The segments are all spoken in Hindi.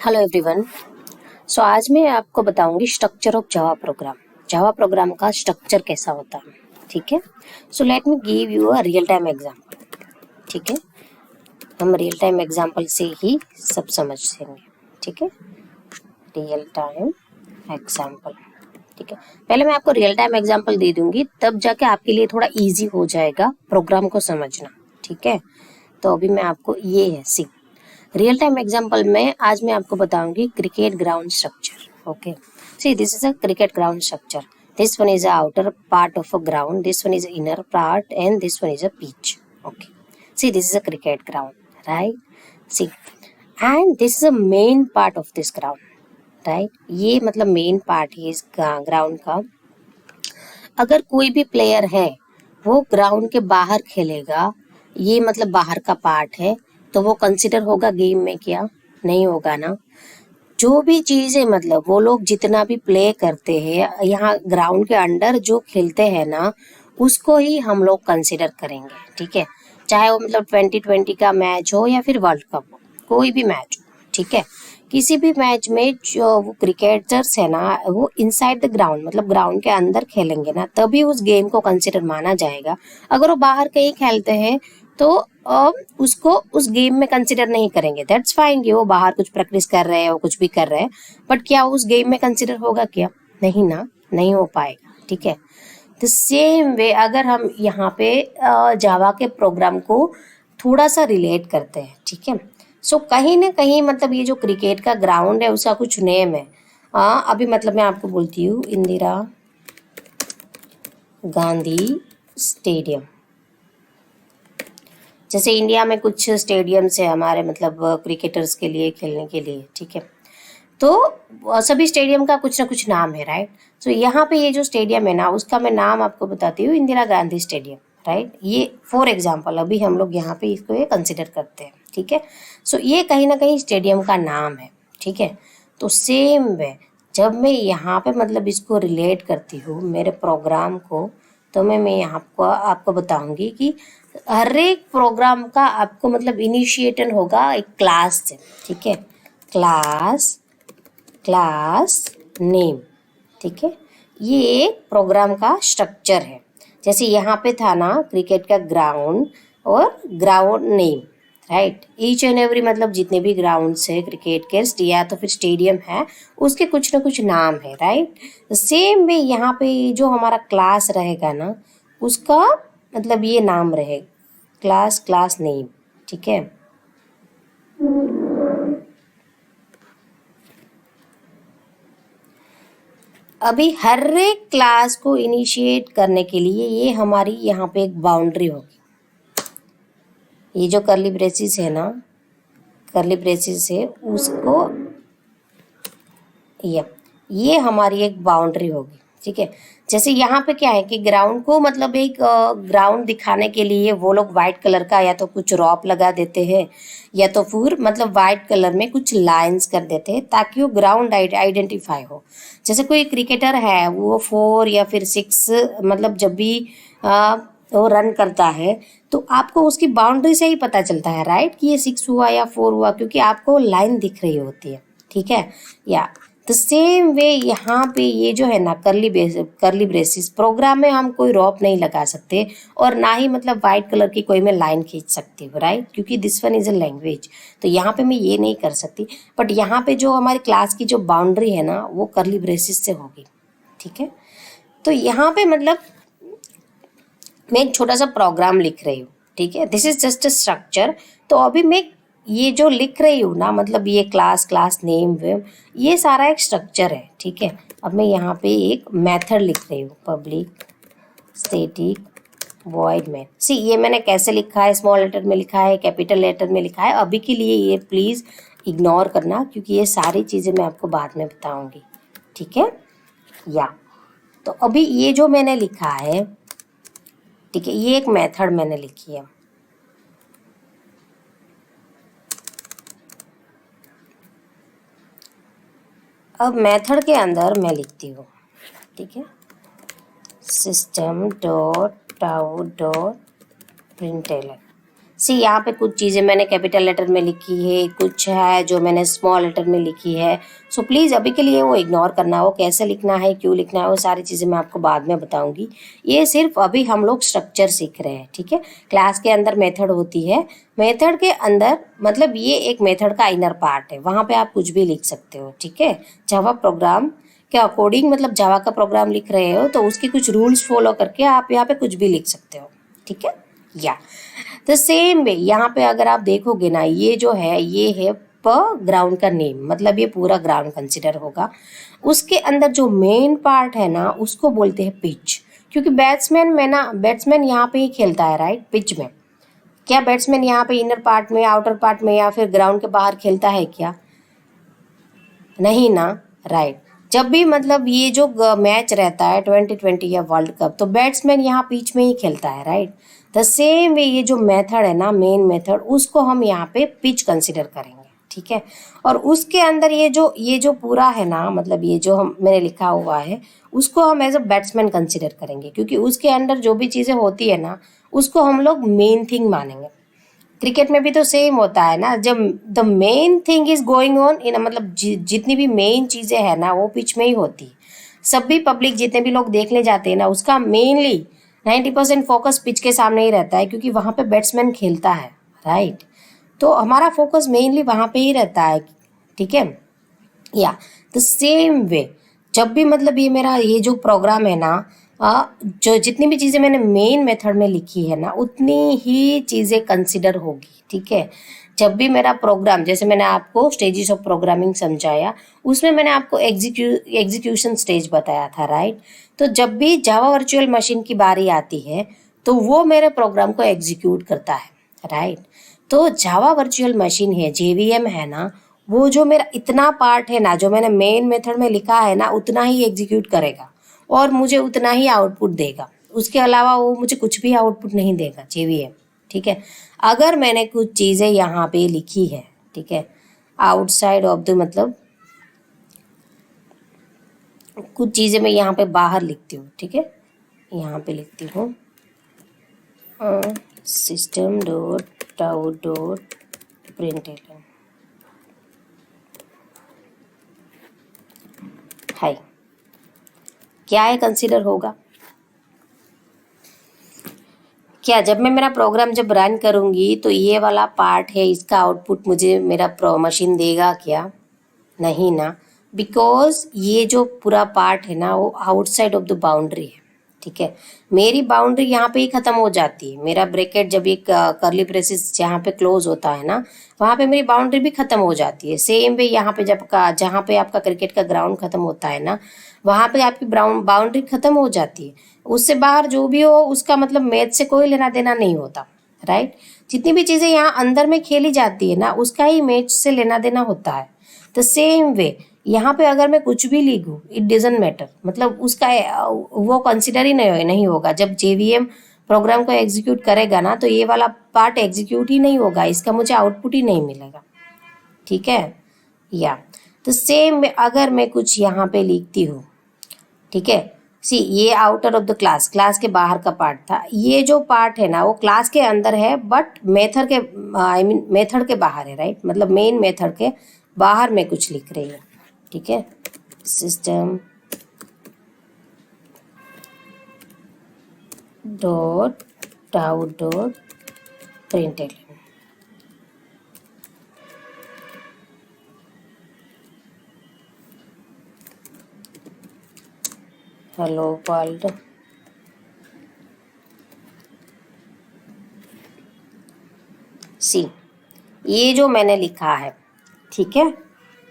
Hello everyone. सो आज मैं आपको बताऊंगी structure of Java program. Java program का स्ट्रक्चर कैसा होता है, ठीक है। So let me give you a real time example, ठीक है। हम रियल टाइम एग्जांपल से ही सब समझ लेंगे, ठीक है। रियल टाइम एग्जांपल, ठीक है। पहले मैं आपको रियल टाइम एग्जांपल दे दूंगी, तब जाके आपके लिए थोड़ा इजी हो जाएगा प्रोग्राम को समझना, ठीक है। तो अभी मैं आपको ये है सी रियल टाइम एग्जांपल में आज मैं आपको बताऊंगी cricket ground structure. Okay, see this is a cricket ground structure. This one is a outer part of a ground, this one is inner part, and this one is a pitch. Okay, see this is a cricket ground, right? See, and this is a main part of this ground, right? ये मतलब मेन पार्ट है इस ग्राउंड का। अगर कोई भी प्लेयर है वो ग्राउंड के बाहर खेलेगा, ये मतलब बाहर का पार्ट है, तो वो कंसिडर होगा गेम में? क्या नहीं होगा ना। जो भी चीज है मतलब वो लोग जितना भी प्ले करते हैं यहाँ ग्राउंड के अंदर जो खेलते हैं ना, उसको ही हम लोग कंसिडर करेंगे, ठीक है। चाहे वो मतलब 2020 का मैच हो या फिर वर्ल्ड कप हो, कोई भी मैच हो, ठीक है। किसी भी मैच में जो वो क्रिकेटर्स है ना, वो इनसाइड द ग्राउंड मतलब ग्राउंड के अंदर खेलेंगे ना, तभी उस गेम को कंसिडर माना जाएगा। अगर वो बाहर कहीं खेलते हैं तो उसको उस गेम में कंसिडर नहीं करेंगे। दैट्स फाइन कि वो बाहर कुछ प्रैक्टिस कर रहे हैं, वो कुछ भी कर रहे हैं, बट क्या उस गेम में कंसिडर होगा? क्या नहीं ना, नहीं हो पाएगा, ठीक है। द सेम वे अगर हम यहाँ पे जावा के प्रोग्राम को थोड़ा सा रिलेट करते हैं, ठीक है। सो कहीं ना कहीं मतलब ये जो क्रिकेट का ग्राउंड है उसका कुछ नेम है। अभी मतलब मैं आपको बोलती हूँ इंदिरा गांधी स्टेडियम। जैसे इंडिया में कुछ स्टेडियम्स है हमारे मतलब क्रिकेटर्स के लिए खेलने के लिए, ठीक है। तो सभी स्टेडियम का कुछ ना कुछ नाम है, राइट। सो यहाँ पे ये जो स्टेडियम है ना, उसका मैं नाम आपको बताती हूँ, इंदिरा गांधी स्टेडियम, राइट। ये फॉर एग्जाम्पल अभी हम लोग यहाँ पे इसको ये कंसिडर करते हैं, ठीक है। सो ये कहीं ना कहीं स्टेडियम का नाम है, ठीक है। तो सेम वे जब मैं यहाँ पे मतलब इसको रिलेट करती हूँ मेरे प्रोग्राम को, तो मैं यहाँ आपको बताऊंगी कि हर एक प्रोग्राम का आपको मतलब इनिशिएटर होगा एक क्लास से, ठीक है। क्लास नेम, ठीक है। ये एक प्रोग्राम का स्ट्रक्चर है। जैसे यहाँ पे था ना क्रिकेट का ग्राउंड और ground name, right. Each and every मतलब जितने भी ग्राउंड्स है क्रिकेट के या तो फिर स्टेडियम है, उसके कुछ ना कुछ नाम है, राइट। सेम वे यहाँ पे जो हमारा क्लास रहेगा ना, उसका मतलब ये नाम रहेगा, क्लास नेम, ठीक है। अभी हर एक क्लास को इनिशिएट करने के लिए ये हमारी यहाँ पे एक बाउंड्री होगी। ये जो कर्ली ब्रेसिस है ना, कर्ली ब्रेसिस है उसको ये हमारी एक बाउंड्री होगी, ठीक है। जैसे यहाँ पे क्या है कि ग्राउंड को मतलब एक ग्राउंड दिखाने के लिए वो लोग वाइट कलर का या तो कुछ रॉप लगा देते हैं या तो फिर मतलब वाइट कलर में कुछ लाइंस कर देते हैं ताकि वो ग्राउंड आइडेंटिफाई हो। जैसे कोई क्रिकेटर है वो 4 या फिर 6 मतलब जब भी वो रन करता है तो आपको उसकी बाउंड्री से ही पता चलता है, राइट, कि ये 6 हुआ या 4 हुआ, क्योंकि आपको लाइन दिख रही होती है, ठीक है। या द सेम वे यहाँ पे ये जो है ना कर्ली ब्रेसिस प्रोग्राम में हम कोई रॉप नहीं लगा सकते और ना ही मतलब वाइट कलर की कोई मैं लाइन खींच सकती हूँ, राइट, क्योंकि this one is a language. तो यहाँ पे मैं ये नहीं कर सकती, बट यहाँ पे जो हमारी क्लास की जो बाउंड्री है ना वो कर्ली ब्रेसिस से होगी, ठीक है। तो यहाँ पे मतलब मैं एक छोटा सा प्रोग्राम लिख रही हूँ, ठीक है। This is just a structure. तो अभी मैं ये जो लिख रही हूँ ना मतलब ये क्लास नेम वेम, ये सारा एक स्ट्रक्चर है, ठीक है। अब मैं यहाँ पे एक मेथड लिख रही हूँ, पब्लिक स्टैटिक वॉइड मेन। सी ये मैंने कैसे लिखा है, स्मॉल लेटर में लिखा है, कैपिटल लेटर में लिखा है, अभी के लिए ये प्लीज़ इग्नोर करना क्योंकि ये सारी चीज़ें मैं आपको बाद में बताऊँगी, ठीक है। या तो अभी ये जो मैंने लिखा है, ठीक है, ये एक मेथड मैंने लिखी है। अब मेथड के अंदर मैं लिखती हूँ, ठीक है, system.out.println। सी यहाँ पे कुछ चीज़ें मैंने कैपिटल लेटर में लिखी है, कुछ है जो मैंने स्मॉल लेटर में लिखी है। सो प्लीज़ अभी के लिए वो इग्नोर करना, वो कैसे लिखना है, क्यों लिखना है, वो सारी चीज़ें मैं आपको बाद में बताऊंगी। ये सिर्फ अभी हम लोग स्ट्रक्चर सीख रहे हैं, ठीक है। क्लास के अंदर मेथड होती है, मेथड के अंदर मतलब ये एक मेथड का इनर पार्ट है, वहाँ पे आप कुछ भी लिख सकते हो, ठीक है। जावा प्रोग्राम के अकॉर्डिंग मतलब जावा का प्रोग्राम लिख रहे हो तो उसके कुछ रूल्स फॉलो करके आप यहाँ पे कुछ भी लिख सकते हो, ठीक है। या द सेम वे यहाँ पे अगर आप देखोगे ना, ये जो है ये है प ग्राउंड का नेम, मतलब ये पूरा ग्राउंड कंसिडर होगा। उसके अंदर जो मेन पार्ट है ना उसको बोलते हैं पिच, क्योंकि बैट्समैन यहाँ पे ही खेलता है, राइट, पिच में। क्या बैट्समैन यहाँ पे इनर पार्ट में, आउटर पार्ट में या फिर ग्राउंड के बाहर खेलता है क्या? नहीं ना, राइट। जब भी मतलब ये जो मैच रहता है 2020 या वर्ल्ड कप, तो बैट्समैन यहाँ पिच में ही खेलता है, राइट। द सेम वे ये जो मेथड है ना, मेन मेथड, उसको हम यहाँ पे पिच कंसिडर करेंगे, ठीक है। और उसके अंदर ये जो पूरा है ना, मतलब ये जो मैंने लिखा हुआ है उसको हम एज अ बैट्समैन कंसिडर करेंगे, क्योंकि उसके अंदर जो भी चीज़ें होती है ना उसको हम लोग मेन थिंग मानेंगे। क्रिकेट में भी तो सेम होता है ना, जब the main thing is going on in, मतलब जितनी भी मेन चीज़ें हैं ना वो पिच में ही होती है। सभी पब्लिक जितने भी लोग देखने जाते हैं ना उसका मेनली 90% फोकस पिच के सामने ही रहता है, क्योंकि वहाँ पे बैट्समैन खेलता है, राइट। तो हमारा फोकस मेनली वहाँ पे ही रहता है, ठीक है। या द सेम वे जब भी मतलब ये मेरा ये जो प्रोग्राम है ना, जो जितनी भी चीज़ें मैंने मेन मेथड में लिखी है ना उतनी ही चीज़ें कंसिडर होगी, ठीक है। जब भी मेरा प्रोग्राम, जैसे मैंने आपको स्टेजेस ऑफ प्रोग्रामिंग समझाया, उसमें मैंने आपको एग्जीक्यूशन स्टेज बताया था, राइट। तो जब भी जावा वर्चुअल मशीन की बारी आती है तो वो मेरे प्रोग्राम को एग्जीक्यूट करता है, राइट। तो जावा वर्चुअल मशीन है, जेवीएम है ना, वो जो मेरा इतना पार्ट है ना जो मैंने मेन मेथड में लिखा है ना उतना ही एग्जीक्यूट करेगा और मुझे उतना ही आउटपुट देगा। उसके अलावा वो मुझे कुछ भी आउटपुट नहीं देगा जेवीएम, ठीक है। अगर मैंने कुछ चीज़ें यहाँ पे लिखी है, ठीक है, आउटसाइड ऑफ द, मतलब कुछ चीज़ें मैं यहाँ पे बाहर लिखती हूँ, ठीक है। यहाँ पे लिखती हूँ system dot out dot println, hi, क्या है कंसीडर होगा क्या? जब मैं मेरा प्रोग्राम जब रन करूँगी तो ये वाला पार्ट है, इसका आउटपुट मुझे मेरा मशीन देगा क्या? नहीं ना, बिकॉज ये जो पूरा पार्ट है ना वो आउटसाइड ऑफ द बाउंड्री है, ठीक है। मेरी बाउंड्री यहाँ पे ही ख़त्म हो जाती है, मेरा ब्रैकेट जब एक करली ब्रेसेस जहाँ पे क्लोज होता है ना वहाँ पे मेरी बाउंड्री भी ख़त्म हो जाती है। सेम वे यहाँ पे जहाँ पे आपका क्रिकेट का ग्राउंड ख़त्म होता है ना वहाँ पे आपकी बाउंड्री ख़त्म हो जाती है। उससे बाहर जो भी हो उसका मतलब मैच से कोई लेना देना नहीं होता, राइट। जितनी भी चीज़ें यहाँ अंदर में खेली जाती है ना उसका ही मैच से लेना देना होता है। द सेम वे यहाँ पे अगर मैं कुछ भी लिखूँ इट डजंट मैटर, मतलब उसका वो कंसिडर ही नहीं होगा। जब जेवीएम प्रोग्राम को एग्जीक्यूट करेगा ना तो ये वाला पार्ट एग्जीक्यूट ही नहीं होगा, इसका मुझे आउटपुट ही नहीं मिलेगा, ठीक है। या तो सेम अगर मैं कुछ यहाँ पे लिखती हूँ, ठीक है, सी ये आउटर ऑफ द क्लास के बाहर का पार्ट था, ये जो पार्ट है ना वो क्लास के अंदर है बट मेथड के मेथड के बाहर है, राइट। मतलब मेन मेथड के बाहर मैं कुछ लिख रही हूँ, ठीक है। System dot out dot println, hello world, see ये जो मैंने लिखा है, ठीक है,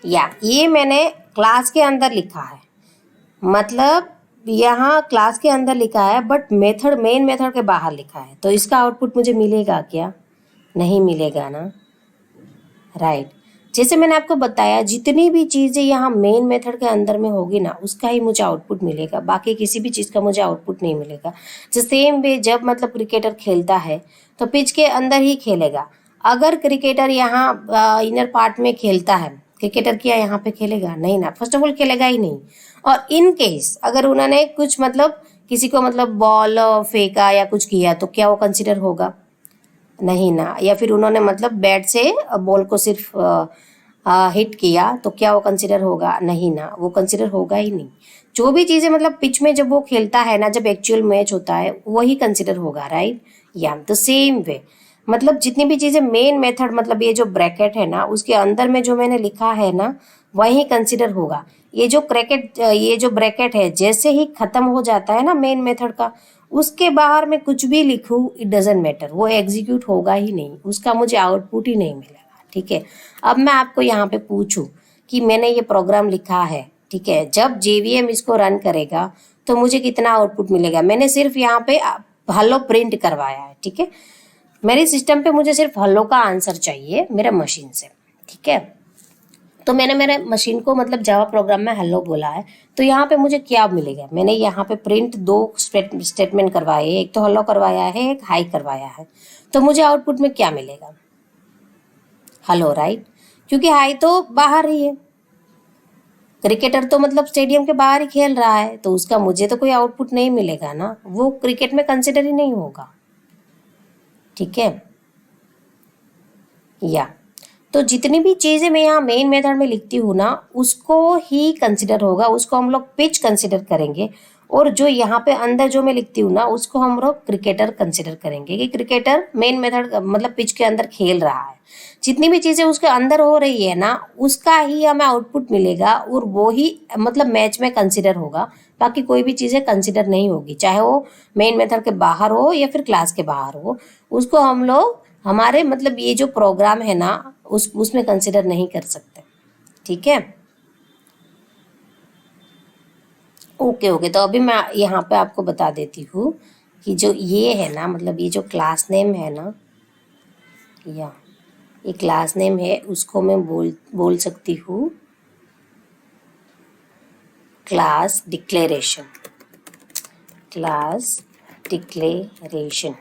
या ये मैंने क्लास के अंदर लिखा है, मतलब यहाँ क्लास के अंदर लिखा है बट मेन मेथड के बाहर लिखा है, तो इसका आउटपुट मुझे मिलेगा क्या? नहीं मिलेगा ना, राइट। जैसे मैंने आपको बताया जितनी भी चीज़ें यहाँ मेन मेथड के अंदर में होगी ना उसका ही मुझे आउटपुट मिलेगा, बाकी किसी भी चीज़ का मुझे आउटपुट नहीं मिलेगा। जो सेम वे जब मतलब क्रिकेटर खेलता है तो पिच के अंदर ही खेलेगा। अगर क्रिकेटर यहाँ इनर पार्ट में खेलता है, क्रिकेटर क्या यहाँ पे खेलेगा? नहीं ना, फर्स्ट ऑफ ऑल खेलेगा ही नहीं। और इन केस अगर उन्होंने कुछ मतलब किसी को मतलब बॉल फेंका या कुछ किया तो क्या वो कंसिडर होगा? नहीं ना, या फिर उन्होंने मतलब बैट से बॉल को सिर्फ हिट किया तो क्या वो कंसिडर होगा? नहीं ना, वो कंसिडर होगा ही नहीं। जो भी चीजें मतलब पिच में जब वो खेलता है ना, जब एक्चुअल मैच होता है वही कंसिडर होगा, राइट? या द सेम वे मतलब जितनी भी चीजें मेन मेथड मतलब ये जो ब्रैकेट है ना उसके अंदर में जो मैंने लिखा है ना वही कंसिडर होगा। ये जो ब्रैकेट है जैसे ही खत्म हो जाता है ना मेन मेथड का, उसके बाहर मैं कुछ भी लिखूं इट डजेंट मैटर, वो एग्जीक्यूट होगा ही नहीं, उसका मुझे आउटपुट ही नहीं मिलेगा। ठीक है, अब मैं आपको यहाँ पे पूछूं कि मैंने ये प्रोग्राम लिखा है, ठीक है, जब जेवीएम इसको रन करेगा तो मुझे कितना आउटपुट मिलेगा? मैंने सिर्फ यहाँ पे हेलो प्रिंट करवाया है, ठीक है, मेरे सिस्टम पे मुझे सिर्फ हेलो का आंसर चाहिए मेरे मशीन से। ठीक है, तो मैंने मेरे मशीन को मतलब जावा प्रोग्राम में हेलो बोला है, तो यहाँ पे मुझे क्या मिलेगा? मैंने यहाँ पे प्रिंट दो स्टेटमेंट करवाए, एक तो हेलो करवाया है, एक हाई करवाया है, तो मुझे आउटपुट में क्या मिलेगा? Hello, right? क्योंकि हाई तो बाहर ही है, क्रिकेटर तो मतलब स्टेडियम के बाहर ही खेल रहा है, तो उसका मुझे तो कोई आउटपुट नहीं मिलेगा ना, वो क्रिकेट में कंसिडर ही नहीं होगा। ठीक है, या तो जितनी भी चीजें मैं यहाँ मेन मेथड में लिखती हूँ ना उसको ही कंसिडर होगा, उसको हम लोग पिच कंसिडर करेंगे, और जो यहाँ पे अंदर जो मैं लिखती हूँ ना उसको हम लोग क्रिकेटर कंसिडर करेंगे कि क्रिकेटर मेन मेथड मतलब पिच के अंदर खेल रहा है। जितनी भी चीजें उसके अंदर हो रही है ना उसका ही हमें आउटपुट मिलेगा और वो ही मतलब मैच में कंसिडर होगा, बाकी कोई भी चीजें कंसिडर नहीं होगी, चाहे वो मेन मेथड के बाहर हो या फिर क्लास के बाहर हो, उसको हम लोग हमारे मतलब ये जो प्रोग्राम है ना उसमें कंसिडर नहीं कर सकते। ठीक है, ओके ओके, तो अभी मैं यहाँ पे आपको बता देती हूँ कि जो ये है ना मतलब ये जो क्लास नेम है ना, या ये क्लास नेम है उसको मैं बोल सकती हूँ क्लास डिक्लेरेशन। क्लास डिक्लेरेशन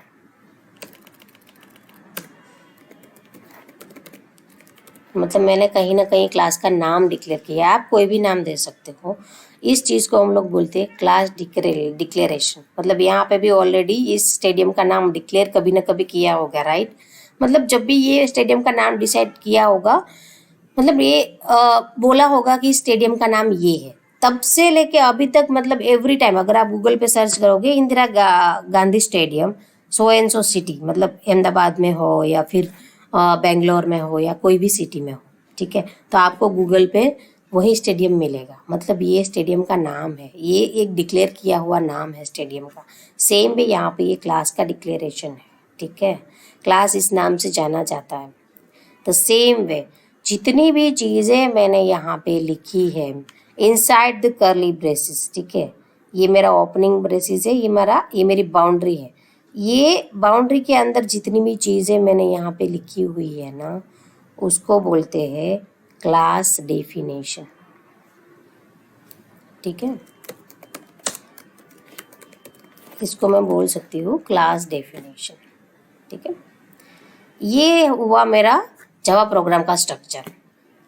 मतलब मैंने कहीं ना कहीं क्लास का नाम डिक्लेयर किया, आप कोई भी नाम दे सकते हो। इस चीज़ को हम लोग बोलते हैं क्लास डिक्लेरेशन। मतलब यहाँ पे भी ऑलरेडी इस स्टेडियम का नाम डिक्लेयर कभी ना कभी किया होगा, राइट? मतलब जब भी ये स्टेडियम का नाम डिसाइड किया होगा, मतलब ये बोला होगा कि स्टेडियम का नाम ये है, तब से लेके अभी तक मतलब एवरी टाइम अगर आप गूगल पे सर्च करोगे Indira Gandhi stadium so and so city, मतलब अहमदाबाद में हो या फिर बेंगलोर में हो या कोई भी सिटी में हो, ठीक है, तो आपको गूगल पे वही स्टेडियम मिलेगा। मतलब ये स्टेडियम का नाम है, ये एक डिक्लेयर किया हुआ नाम है स्टेडियम का। सेम भी यहाँ पे ये क्लास का डिक्लेरेशन है, ठीक है, क्लास इस नाम से जाना जाता है। द सेम वे जितनी भी चीज़ें मैंने यहाँ पे लिखी है इनसाइड द कर्ली ब्रेसेस, ठीक है, ये मेरा ओपनिंग ब्रेसेस है, ये मेरी बाउंड्री है, ये बाउंड्री के अंदर जितनी भी चीज़ें मैंने यहाँ पे लिखी हुई है ना उसको बोलते हैं क्लास डेफिनेशन। ठीक है, इसको मैं बोल सकती हूँ क्लास डेफिनेशन। ठीक है, ये हुआ मेरा जावा प्रोग्राम का स्ट्रक्चर।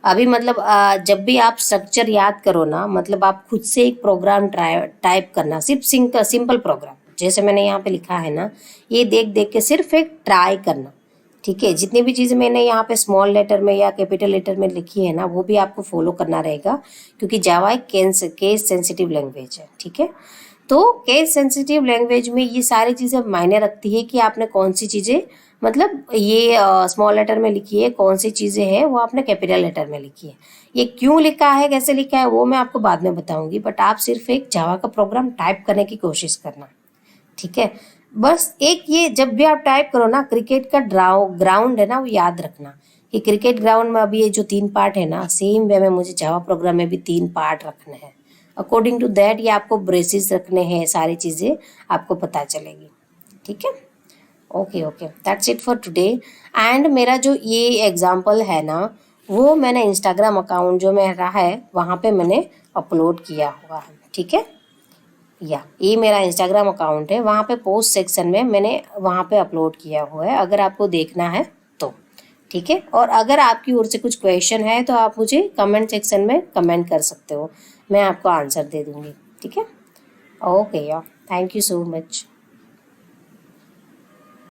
अभी मतलब जब भी आप स्ट्रक्चर याद करो ना मतलब आप खुद से एक प्रोग्राम टाइप करना, सिर्फ सिंपल प्रोग्राम जैसे मैंने यहाँ पे लिखा है ना, ये देख देख के सिर्फ एक ट्राई करना। ठीक है, जितनी भी चीज़ें मैंने यहाँ पे स्मॉल लेटर में या कैपिटल लेटर में लिखी है ना वो भी आपको फॉलो करना रहेगा, क्योंकि जावा एक केस सेंसिटिव लैंग्वेज है। ठीक है, तो केस सेंसिटिव लैंग्वेज में ये सारी चीज़ें मायने रखती है कि आपने कौन सी चीज़ें मतलब ये स्मॉल लेटर में लिखी है, कौन सी चीज़ें हैं वो आपने कैपिटल लेटर में लिखी है। ये क्यों लिखा है, कैसे लिखा है वो मैं आपको बाद में बताऊंगी, बट आप सिर्फ एक जावा का प्रोग्राम टाइप करने की कोशिश करना। ठीक है, बस एक ये जब भी आप टाइप करो ना क्रिकेट का ग्राउंड है ना वो याद रखना कि क्रिकेट ग्राउंड में अभी ये जो 3 पार्ट है ना सेम वे में मुझे जावा प्रोग्राम में भी 3 पार्ट रखने हैं। अकॉर्डिंग टू दैट ये आपको ब्रेसेस रखने हैं, सारी चीज़ें आपको पता चलेगी। ठीक है, okay okay, that's it for today. And मेरा जो ये एग्जाम्पल है ना वो मैंने इंस्टाग्राम अकाउंट जो मेरा है वहाँ पे मैंने अपलोड किया हुआ है। ठीक है, या ये मेरा इंस्टाग्राम अकाउंट है, वहाँ पे पोस्ट सेक्शन में मैंने वहाँ पे अपलोड किया हुआ है, अगर आपको देखना है तो। ठीक है, और अगर आपकी ओर से कुछ क्वेश्चन है तो आप मुझे कमेंट सेक्शन में कमेंट कर सकते हो, मैं आपको आंसर दे दूँगी। ठीक है, ओके या थैंक यू सो मच।